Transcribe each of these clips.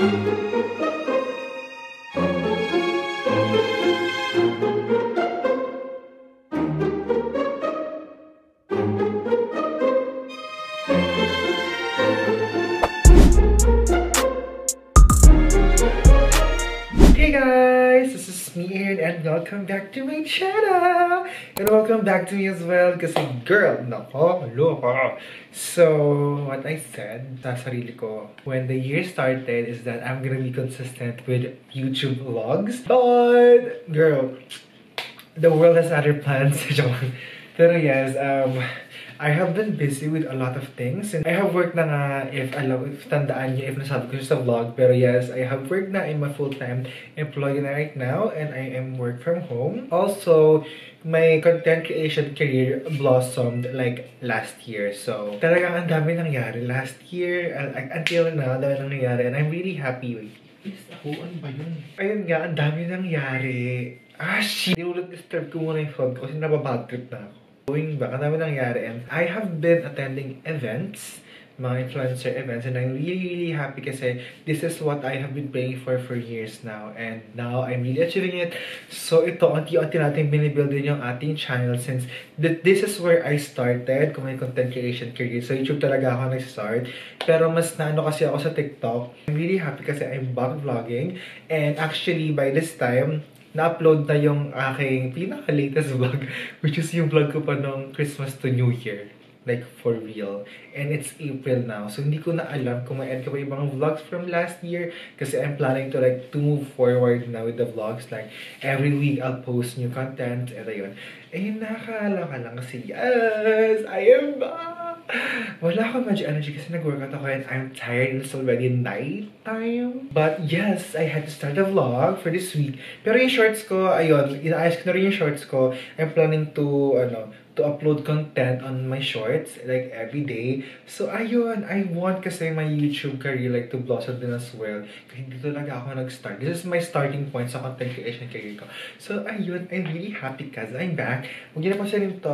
Hey guys, this is me Aaron and welcome back to my channel! And welcome back to me as well kasi girl, nako, loko. So, what I said sa sarili ko when the year started is that I'm gonna be consistent with YouTube vlogs. But, girl, the world has other plans. Pero yes, I have been busy with a lot of things. And I have worked na nga, if tandaan niyo, if nasabi ko sa vlog. Pero yes, I have worked na in my full-time employee na right now. And I am work from home. Also, my content creation career blossomed like last year. So, talagang ang dami nangyari last year. Until now, ang dami nangyari. And I'm really happy with it. Ano ba yun? Ayun nga, ang dami nangyari. Shit! Disturb ko muna yung phone ko kasi nababad trip na ako. Going back, ang dami nangyari. And I have been attending events, mga influencer events, and I'm really happy kasi this is what I have been praying for years now. And now, I'm really achieving it. So, ito, unti-unti natin binibuild din yung ating channel since this is where I started kung may content creation career. So, YouTube talaga ako nag-start. Pero mas naano kasi ako sa TikTok. I'm really happy kasi I'm back vlogging. And actually, by this time, na-upload na yung aking pinaka-latest vlog, which is yung vlog ko pa nung Christmas to New Year. Like, for real. And it's April now. So, hindi ko na alam kung may add ka pa ibang vlogs from last year. Kasi I'm planning to move forward now with the vlogs. Like, every week, I'll post new content. And ayun. Eh, nakakala ka lang kasi, yes! I am back! Wala akong much energy kasi nag-workout ako and I'm tired. It's already night time. But yes, I had to start a vlog for this week. Pero yung shorts ko, ayun, inaayos ko na rin yung shorts ko. I'm planning to upload content on my shorts like every day. So ayun, I want kasi my YouTube career to blossom din as well. Kasi dito talaga ako nag-start. This is my starting point sa content creation career ko. So ayun, I'm really happy kasi I'm back. Huwag niyo na pa siya nito.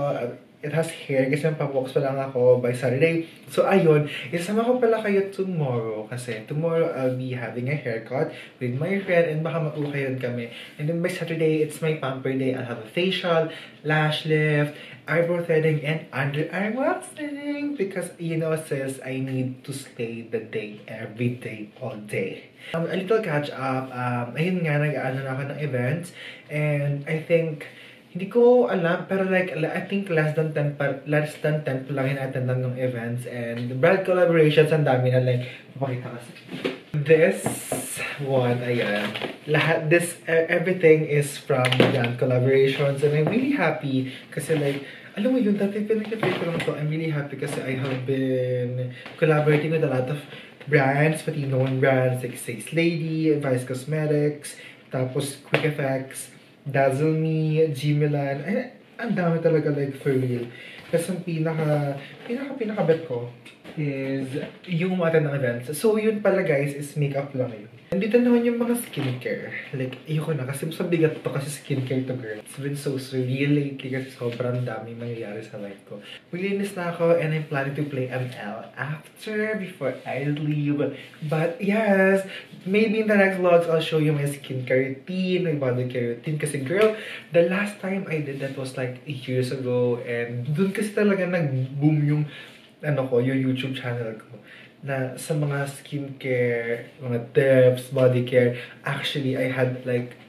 It has hair kasi pabox pa lang ako by Saturday. So ayun, isama ko pala kayo tomorrow kasi tomorrow I'll be having a haircut with my friend and baka matukayan kami. And then by Saturday, it's my pamper day. I'll have a facial, lash lift, eyebrow threading, and underarm waxing because sis, I need to slay the day every day, all day. A little catch up. Ayun nga, nag-aano na ako ng events and I think hindi ko alam, pero I think less than 10 pa lang yung attendance ng events and the brand collaborations, ang dami na papakita kasi. This one, ayan. Everything is from brand collaborations and I'm really happy kasi alam mo yun, dati pinag-play ko lang to. I'm really happy kasi I have been collaborating with a lot of brands, pati known brands like Says Lady, Vice Cosmetics, tapos Quick Effects, Dazzle Me, G Milan. Ay, ang dami talaga for real. Kasi ang pinaka-bet ko is yung umattend ng events. So, yun pala guys is makeup lang yun. Nandito naman yung mga skincare. Ayoko na kasi sa bigat to kasi skincare to girl. It's been so surreal lately kasi sobrang daming nangyayari sa life ko. Maglinis na ako and I'm planning to play ML before I leave. But yes, maybe in the next vlogs I'll show you my skincare routine, my body care routine. Kasi girl, the last time I did that was years ago and dun kasi talaga nag-boom yung yung YouTube channel ko. Na sa mga skincare, mga tips, body care, actually, I had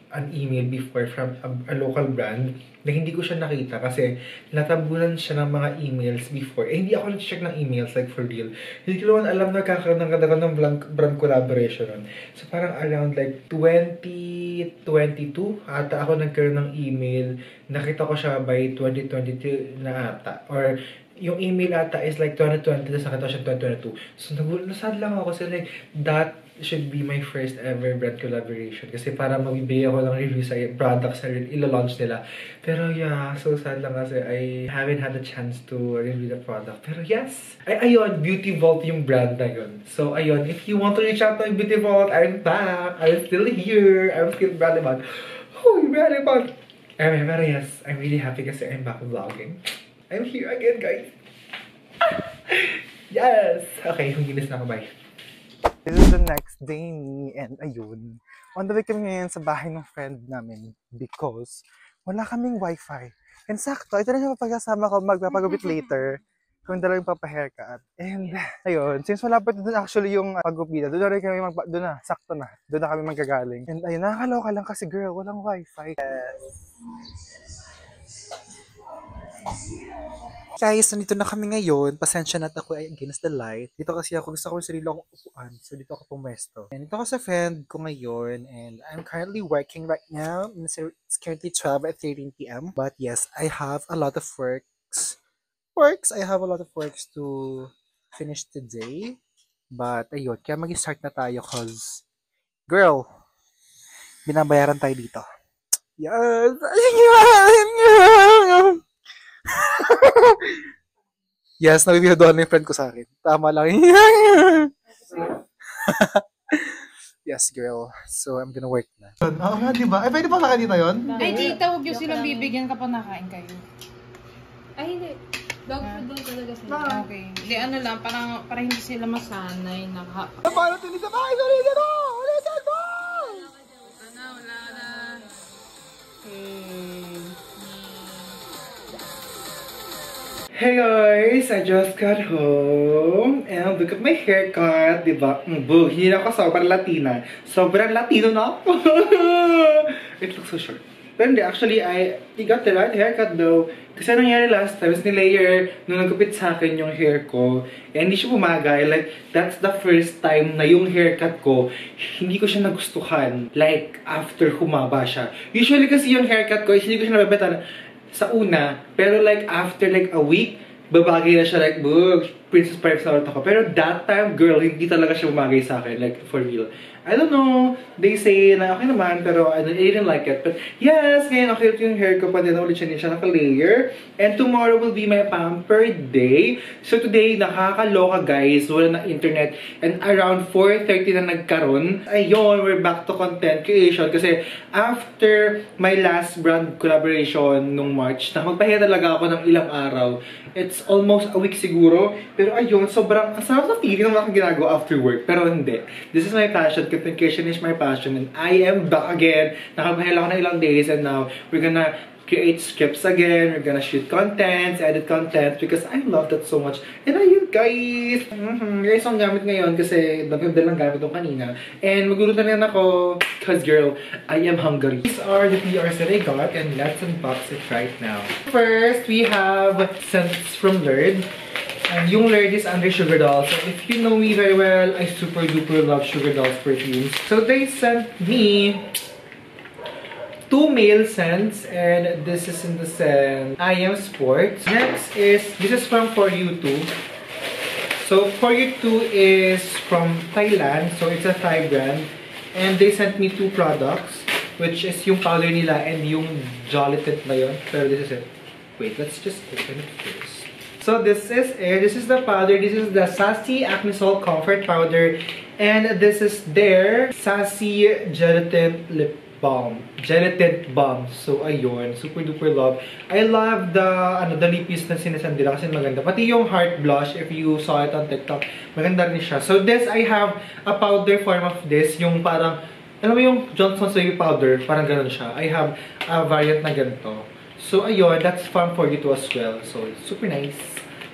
an email before from a local brand na hindi ko siya nakita kasi natabunan siya ng mga emails before. Eh, hindi ako nag-check ng emails, for real. Hindi ko naman alam na kakaroon ng kadagan ng brand collaboration nun. So, parang around 2022, ata ako nagkaroon ng email. Nakita ko siya by 2022 na ata. Or, yung email ata is 2020, tapos nakita siya 2022. So, nasad lang ako kasi that should be my first ever brand collaboration. Kasi para magbibigay ako ng review sa products na ilo-launch nila. Pero yeah, so sad lang kasi I haven't had a chance to review the product. Pero yes, ayun, Beauty Vault yung brand na yun. So ayun, if you want to reach out to Beauty Vault, I'm back. I'm still here. I'm still relevant. Oh, relevant. Pero yes, I'm really happy kasi I'm back vlogging. I'm here again, guys. Yes! Okay, humilis na ako. Bye. This is the next day and ayun. On the way kami ngayon sa bahay ng friend namin because wala kaming wifi. And sakto, ito na yung papagkasama ko magpapagupit later. Kung dala yung papahaircut. And ayun, since wala pa doon actually yung pagupita, doon na rin kami doon na, sakto na. Doon na kami magagaling. And ayun, nakakaloka lang kasi girl, walang wifi. Guys, nandito na kami ngayon. Pasensya na ako ay against the light. Dito kasi ako gusto ko yung sarili akong upuan. So dito ako pumesto. And dito ako sa friend ko ngayon. And I'm currently working right now. It's currently 12 at 13 p.m. But yes, I have a lot of works. I have a lot of works to finish today. But ayun, kaya mag-start na tayo cause girl, binabayaran tayo dito. Yes! Yes, nabibinuduhan na yung friend ko sa akin. Tama lang. Yes, girl. So, I'm gonna work na. Oo nga, diba? Ay, pwede pa sa kanina yun? Ay, di, tawag yung silang bibigyan kapag nakain kayo. Ay, hindi. Dog food lang talaga sila. Okay. Hindi, ano lang, para hindi sila masanay na Paano tinis sa bahay? Ulitin mo! Ulitin mo! wala na. Hey guys! I just got home and look at my haircut, diba? Hindi na ako sobrang Latina. Sobrang Latino na ako. It looks so short. Pero hindi, actually, I got the right haircut though. Kasi nangyari last time, ni Layer, nung nagkupit sa akin yung hair ko, eh, hindi siya bumagay. Like, that's the first time na yung haircut ko, hindi ko siya nagustuhan. Like, after humaba siya. Usually kasi yung haircut ko, hindi ko siya nababetan sa una. Pero like, after like a week, babagay na siya like, Princess Pipes na ako. Pero that time, girl, hindi talaga siya bumagay sa akin. Like, for real. I don't know. They say na okay naman, pero I didn't like it. But yes, ngayon okay yung hair ko pa din. Ulit siya naka-layer. And tomorrow will be my pamper day. So today, nakakaloka guys. Wala na internet. And around 4:30 na nagkaroon. Ayun, we're back to content creation. Kasi after my last brand collaboration nung March, na magpahinga talaga ako ng ilang araw. It's almost a week siguro. Pero ayun, sobrang sarap na feeling ng mga ginagawa after work. Pero hindi. This is my passion. Content creation is my passion. And I am back again. Nakapahila ako ng ilang days. And now, we're gonna create scripts again. We're gonna shoot contents, edit content. Because I love that so much. And ayun, guys. Guys, ang gamit ngayon. Kasi nagaganda lang gamit itong kanina. And magluluto na rin ako. Because girl, I am hungry. These are the PRs that I got. And let's unbox it right now. First, we have scents from Lurd. And yung Lurd is under Sugar Dolls. So if you know me very well, I super duper love Sugar Dolls perfumes. So they sent me 2 male scents, and this is in the scent I Am Sports. Next is, this is from For You Too. So For You Too is from Thailand, so it's a Thai brand. And they sent me 2 products, which is yung powder nila and yung Jolly Tint na yun. Pero this is it. Wait, let's just open it first. So this is it. This is the powder. This is the Sassy Acne Salt Comfort Powder. And this is their Sassy Gelatin Lip Balm. Gelatin Balm. So ayun. Super duper love. I love the lippies na sinasend nila kasi maganda. Pati yung Heart Blush, if you saw it on TikTok, maganda rin siya. So this, I have a powder form of this. Yung parang, alam mo yung Johnson's Baby Powder. Parang ganun siya. I have a variant na ganito. So ayun, that's fun for you too as well. So it's super nice.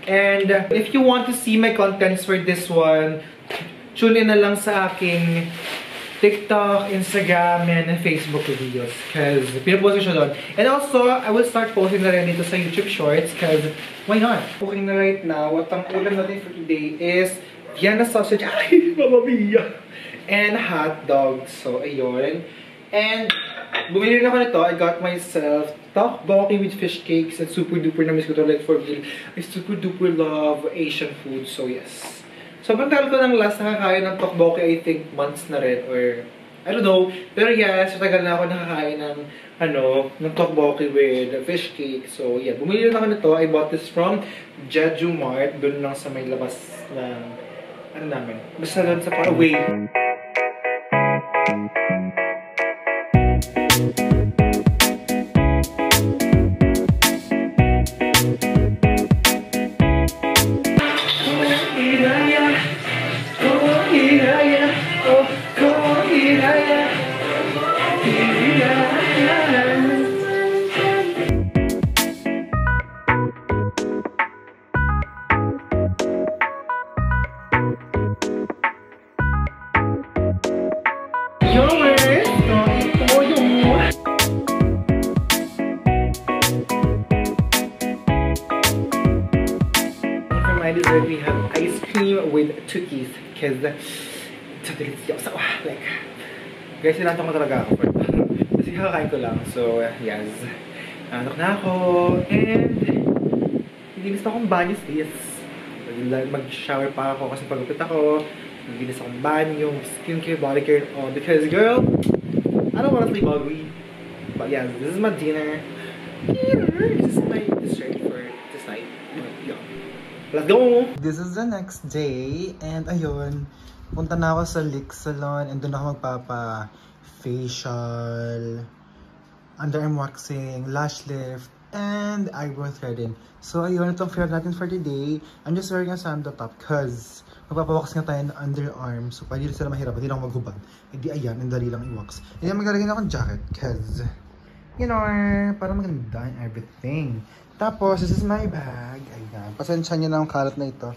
And if you want to see my contents for this one, tune in na lang sa aking TikTok, Instagram, and Facebook videos. Because pinapost ko siya doon. And also, I will start posting na rin dito sa YouTube Shorts. Because why not? Okay na right now. What ang ulam natin for today is Vienna sausage. Ay, Mamma Mia! And hot dogs. So ayun. And bumili rin ako nito. I got myself tteokbokki with fish cakes. And super duper na miss ko to, like for real. I super duper love Asian food. So yes. Sobrang tagal ko ng last nakakain ng tteokbokki, I think months na rin. Or I don't know. Pero yes, tagal na ako nakakain ng ng tteokbokki with fish cake. So yeah, bumili rin ako nito. I bought this from Jeju Mart. Doon lang sa may labas ng namin. Basta doon sa Paraguay. we have ice cream with cookies because it's so delicious. Like, guys, sinantok ko talaga ako. Kasi kakain ko lang. So, yes. Nanok na ako. And, hindi gusto akong banyo sis. Mag-shower pa ako kasi pagupit ako. Hindi gusto akong banyo, skincare, body care, and all. Because, girl, I don't want to sleep ugly. But yes, this is my dinner. This is my dessert for this night. Yeah. Let's go! This is the next day, and ayun, punta na ako sa Lick Salon, and doon ako magpapa-facial, underarm waxing, lash lift, and eyebrow threading. So ayun, itong fair natin for today. I'm just wearing a sando top because magpapawax nga tayo ng underarm. So pwede rin sila mahirap, hindi lang maghubad. Hindi ayan, ang dali lang i-wax. And then maglalagay na akong jacket because, you know, para maganda and everything. Tapos, this is my bag. Ayan. Pasensya nyo na ang kalat na ito.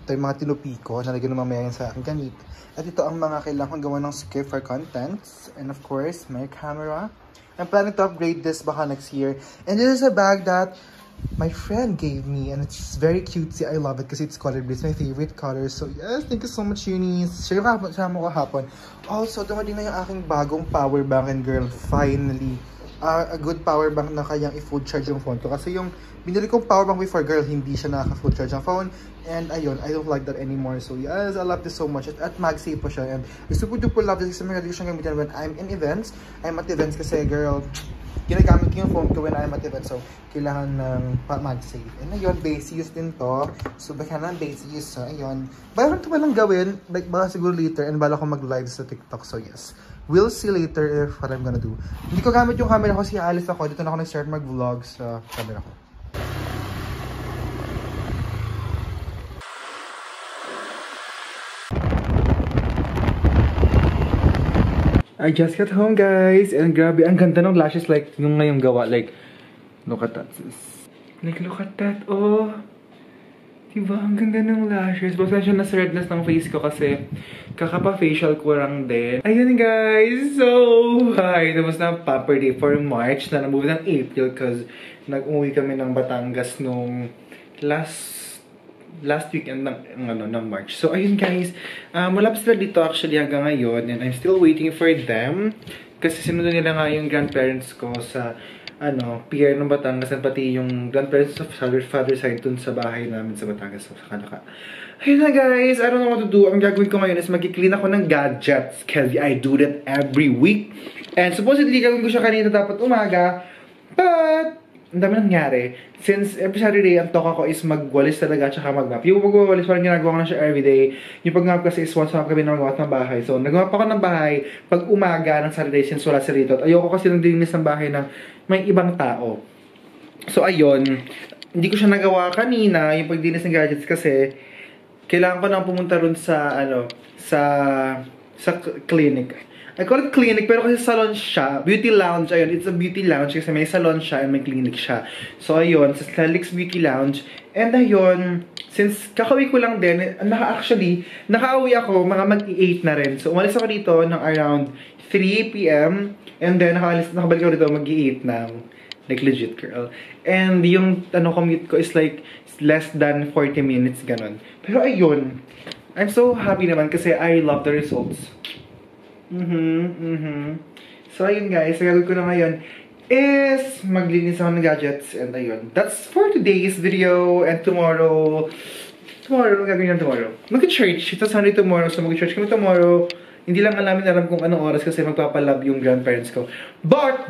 Ito yung mga tinupi ko. Nalagyan ng mamaya sa aking ganit. At ito ang mga kailangan kong gawa ng script for contents. And of course, my camera. I'm planning to upgrade this baka next year. And this is a bag that my friend gave me. And it's very cutesy. I love it kasi it's color blue. It's my favorite color. So yes, thank you so much, Eunice. Share mo kahapon. Also, dumating na yung aking bagong power bank. And girl, finally. A good power bank na kayang i-full charge yung phone ko. Kasi yung binili kong power bank before, girl, hindi siya nakaka-full charge ang phone. And ayun, I don't like that anymore. So yes, I love this so much. At MagSafe po siya. And I super duper love this kasi magaling siyang gamitin when I'm in events. I'm at events kasi, girl, ginagamit ko yung phone ko when I'm at events. So, kailangan ng MagSafe. And ayun, base use din to. So, baka na base use. So, ayun. Balang ito palang gawin. Like, baka siguro later. And bala ko mag-live sa TikTok. So, yes. We'll see later if what I'm gonna do. Hindi ko gamit yung camera ko kasi alis ako. Dito na ako nag-start mag-vlog sa camera ko. I just got home, guys. And grabe, ang ganda ng lashes. Like, yung ngayong gawa. Like, look at that, sis. Like, look at that. Oh. Diba? Ang ganda ng lashes. Pasensya na sa redness ng face ko kasi kakapa-facial ko lang din. Ayun, guys. So, hi. Tapos na pamper day for March na na-move ng April because nag-uwi kami ng Batangas nung last weekend ng March. So, ayun guys, wala pa sila dito actually hanggang ngayon and I'm still waiting for them kasi sinunod nila nga yung grandparents ko sa pier ng Batangas at pati yung grandparents of father side dun sa bahay namin sa Batangas. So, sa Kalaka. Ayun na guys, I don't know what to do. Ang gagawin ko ngayon is mag-clean ako ng gadgets kasi I do that every week. And supposedly, gagawin ko siya kanina dapat umaga. But, ang dami nangyari. Since every Saturday, ang toka ko is magwalis talaga at saka mag-map. Yung magwalis, parang ginagawa ko na siya everyday. Yung pag-map kasi is once kami na mag-map ng bahay. So, nag-map ako ng bahay pag umaga ng Saturday since wala si Rito. At ayoko kasi nang dilinis ng bahay ng may ibang tao. So, ayun. Hindi ko siya nagawa kanina, yung pag-dilinis ng gadgets kasi kailangan ko nang pumunta rin sa, sa clinic. I call it clinic, pero kasi salon siya. Beauty lounge, ayun. It's a beauty lounge kasi may salon siya and may clinic siya. So, ayun. Sa Lalix Beauty Lounge. And ayun, since kakauwi ko lang din, nakauwi ako, mga mag-8 na rin. So, umalis ako dito ng around 3 p.m. And then, nakabalik ako dito mag-8 na. Like, legit, girl. And yung, commute ko is like, less than 40 minutes, ganun. Pero ayun, I'm so happy naman kasi I love the results. So, ayun guys, ang gagawin ko na ngayon is maglinis ako ng gadgets and ayun. That's for today's video and tomorrow, ang gagawin natin tomorrow. Mag-church. It's a Sunday tomorrow, so mag-church kami tomorrow. Hindi lang alam kung anong oras kasi magpapalab yung grandparents ko. But,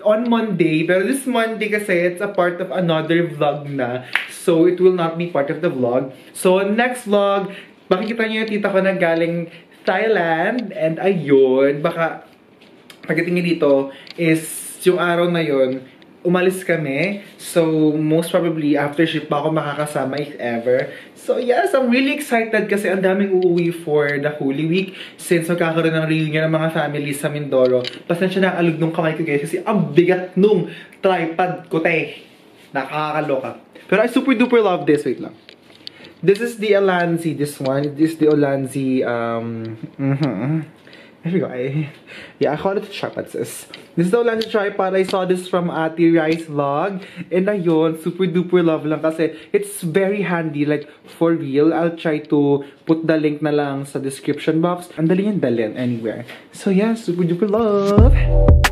on Monday, pero this Monday kasi it's a part of another vlog na. So, it will not be part of the vlog. So, next vlog, makikita niyo yung tita ko na galing Thailand, and ayun, baka pagdating dito is yung araw na yun, umalis kami. So, most probably, after shift pa ako makakasama if ever. So, yes, I'm really excited kasi ang daming uuwi for the Holy Week since magkakaroon ng reunion ng mga families sa Mindoro. Pasensya na alog nung kamay ko guys kasi ang bigat nung tripod ko, te. Nakakaloka. Pero I super duper love this. Wait lang. This is the Alanzi, this one. This is the Alanzi, I forgot. Yeah, I call it tripods. This is the last tripod. I saw this from Ate Rice vlog. And ayun, super duper love lang kasi it's very handy. Like, for real, I'll try to put the link na lang sa description box. Ang dali yung dalhin anywhere. So yeah, super duper love!